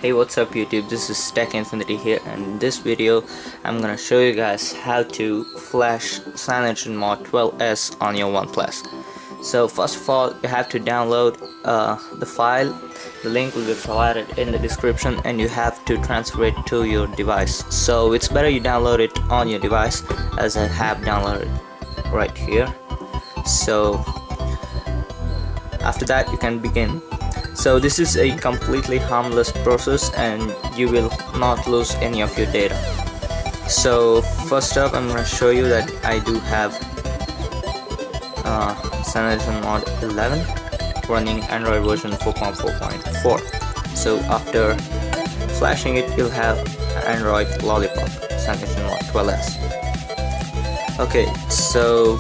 Hey, what's up YouTube, this is Tech Infinity here, and in this video I'm gonna show you guys how to flash CyanogenMod 12s on your OnePlus. So first of all, you have to download the file. The link will be provided in the description, and you have to transfer it to your device. So it's better you download it on your device, as I have downloaded right here. So after that you can begin. So this is a completely harmless process and you will not lose any of your data. So first up, I'm going to show you that I do have CyanogenMod 11 running Android version 4.4.4. So after flashing it, you'll have Android Lollipop CyanogenMod 12s. Okay, so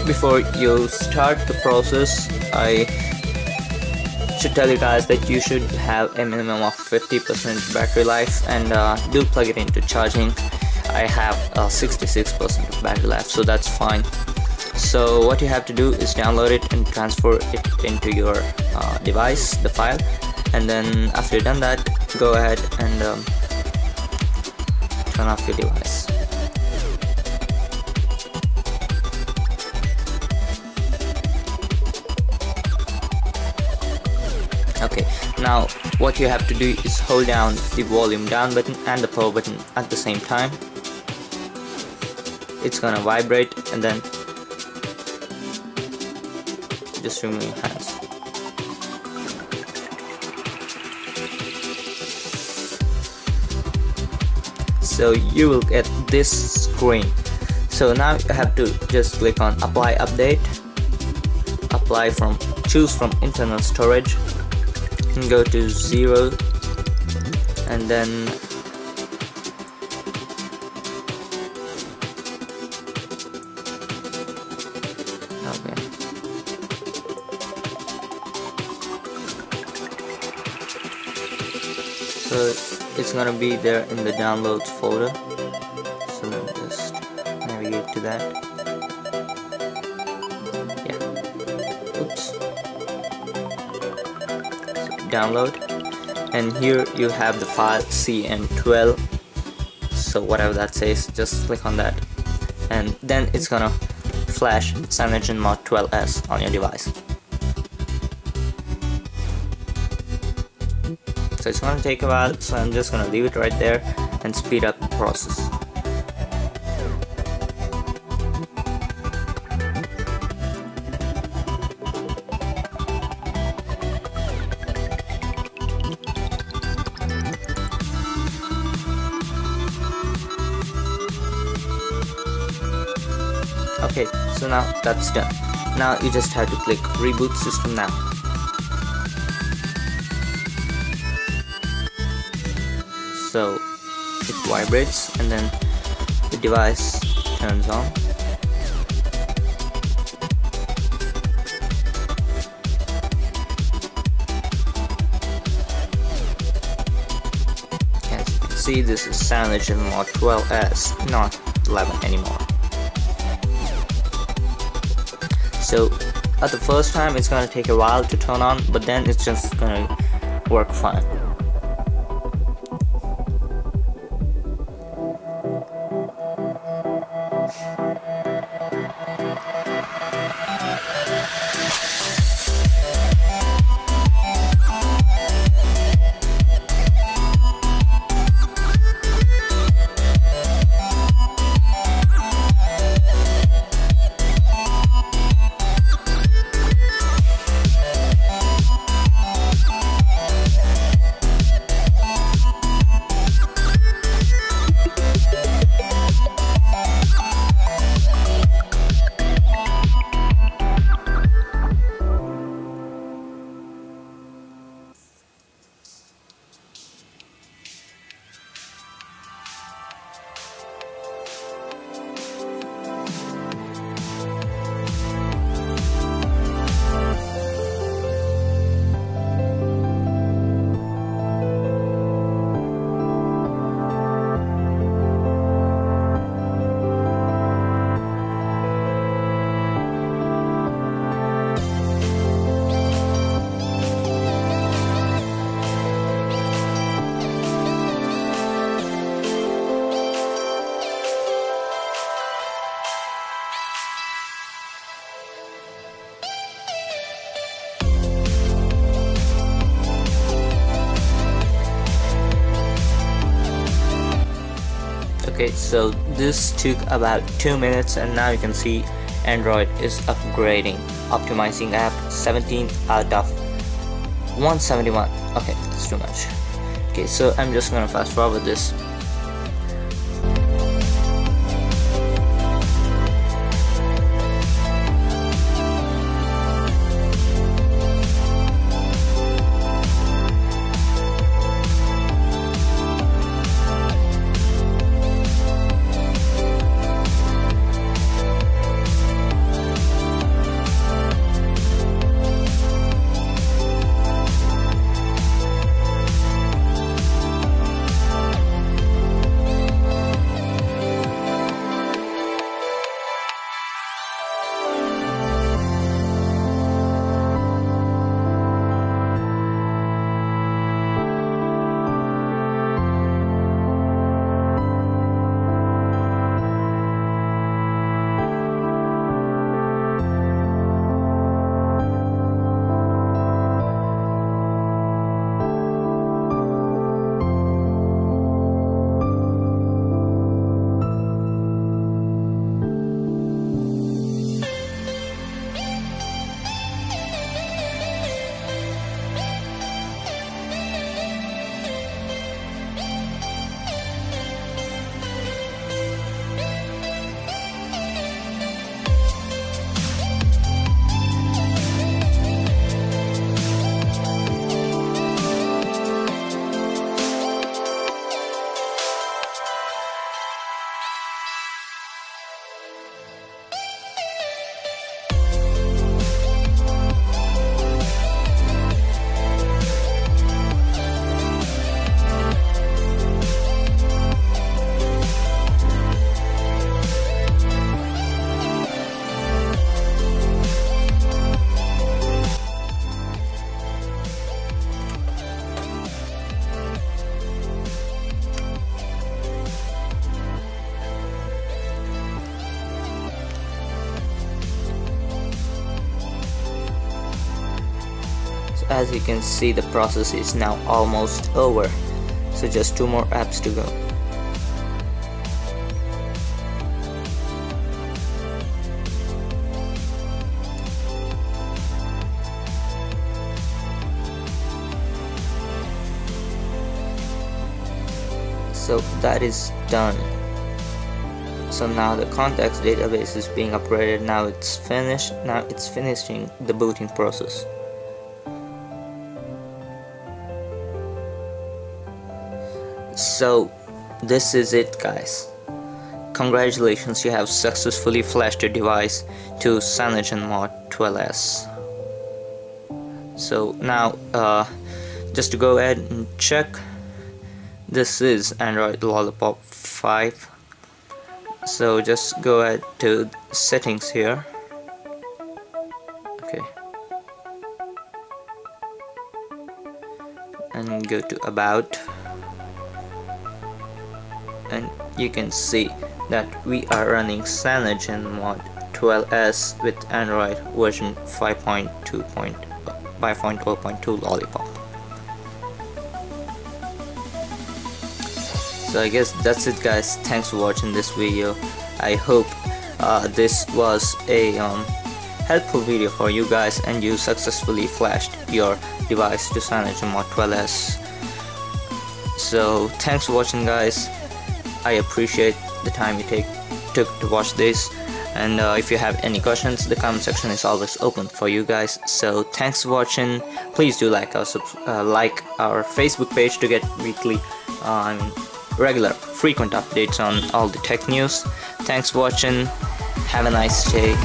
before you start the process, I should tell you guys that you should have a minimum of 50% battery life, and do plug it into charging. I have 66% of battery life, so that's fine. So what you have to do is download it and transfer it into your device, the file, and then after you've done that, go ahead and turn off your device. Okay, now what you have to do is hold down the volume down button and the power button at the same time. It's gonna vibrate, and then just remove your hands. So you will get this screen. So now you have to just click on apply update, choose from internal storage, and go to 0, and then okay, so it's gonna be there in the downloads folder. So let me just navigate to that. Yeah, oops. Download, and here you have the file CM12, so whatever that says, just click on that, and then it's gonna flash CyanogenMod 12s on your device. So it's gonna take a while, so I'm just gonna leave it right there and speed up the process. Okay, so now that's done. Now you just have to click reboot system now. So it vibrates, and then the device turns on. As you can see, this is CyanogenMod 12s, not 11 anymore. So at the first time it's gonna take a while to turn on, but then it's just gonna work fine. Okay, so this took about 2 minutes, and now you can see Android is upgrading, optimizing app 17 out of 171. Okay, that's too much. Okay, so I'm just gonna fast forward this. As you can see, the process is now almost over, so just 2 more apps to go. So that is done. So now the contacts database is being upgraded. Now it's finished. Now it's finishing the booting process. So this is it, guys. Congratulations, you have successfully flashed your device to CyanogenMod 12s. So now just to go ahead and check, this is Android Lollipop 5. So just go ahead to settings here. Okay, and go to about, and you can see that we are running CyanogenMod 12s with Android version 5.0.2 Lollipop. So I guess that's it, guys. Thanks for watching this video. I hope this was a helpful video for you guys and you successfully flashed your device to CyanogenMod 12s. So thanks for watching, guys. I appreciate the time you took to watch this, and if you have any questions, the comment section is always open for you guys. So thanks for watching. Please do like our Facebook page to get weekly regular frequent updates on all the tech news. Thanks for watching. Have a nice day.